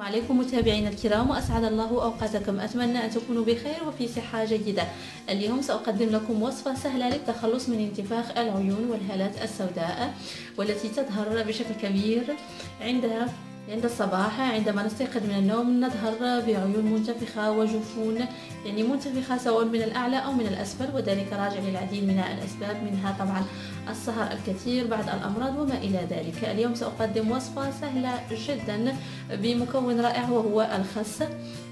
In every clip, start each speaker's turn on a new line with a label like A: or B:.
A: عليكم متابعينا الكرام، وأسعد الله أوقاتكم. أتمنى أن تكونوا بخير وفي صحة جيدة. اليوم سأقدم لكم وصفة سهلة للتخلص من انتفاخ العيون والهالات السوداء، والتي تظهر بشكل كبير عند الصباح. عندما نستيقظ من النوم نظهر بعيون منتفخة وجفون منتفخة سواء من الأعلى أو من الأسفل، وذلك راجع للعديد من الأسباب، منها طبعا السهر الكثير، بعض الأمراض وما إلى ذلك. اليوم سأقدم وصفة سهلة جدا بمكون رائع وهو الخس.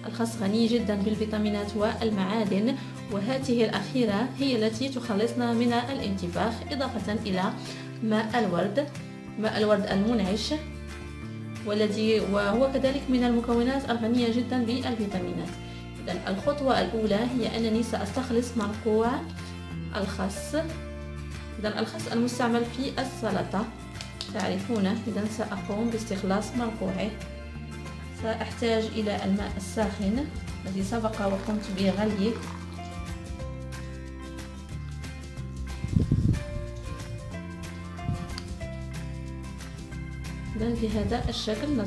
A: الخس غني جدا بالفيتامينات والمعادن، وهذه الأخيرة هي التي تخلصنا من الانتفاخ، إضافة إلى ماء الورد المنعش، وهو كذلك من المكونات الغنية جدا بالفيتامينات. إذن الخطوة الأولى هي أنني سأستخلص مرقوع الخس. إذن الخس المستعمل في السلطة تعرفونه. إذن سأقوم باستخلاص مرقوعه. سأحتاج إلى الماء الساخن الذي سبق وقمت بغليه. إذن بهذا الشكل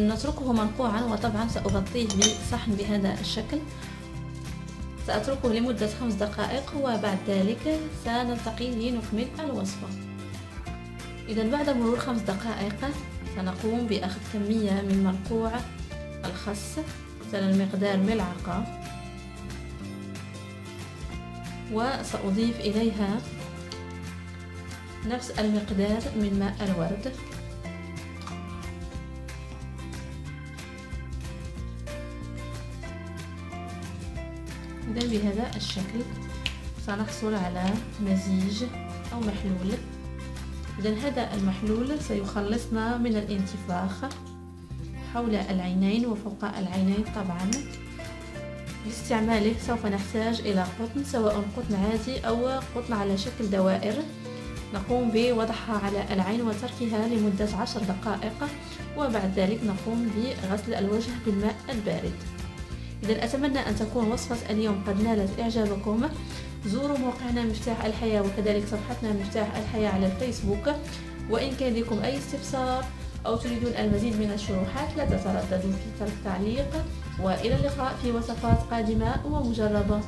A: نتركه منقوعا، وطبعا سأغطيه بصحن بهذا الشكل. سأتركه لمدة 5 دقائق، وبعد ذلك سنلتقي لنكمل الوصفة. إذن بعد مرور 5 دقائق سنقوم بأخذ كمية من مرقوع الخس، مثلا مقدار ملعقة، وسأضيف إليها نفس المقدار من ماء الورد. إذن بهذا الشكل سنحصل على مزيج أو محلول. إذن هذا المحلول سيخلصنا من الانتفاخ حول العينين وفوق العينين. طبعا لاستعماله سوف نحتاج إلى قطن، سواء قطن عادي أو قطن على شكل دوائر. نقوم بوضعها على العين وتركها لمدة 10 دقائق، وبعد ذلك نقوم بغسل الوجه بالماء البارد. إذا أتمنى أن تكون وصفة اليوم قد نالت إعجابكم. زوروا موقعنا مفتاح الحياة، وكذلك صفحتنا مفتاح الحياة على الفيسبوك. وإن كان لكم أي استفسار أو تريدون المزيد من الشروحات لا تترددوا في ترك تعليق. وإلى اللقاء في وصفات قادمة ومجربة.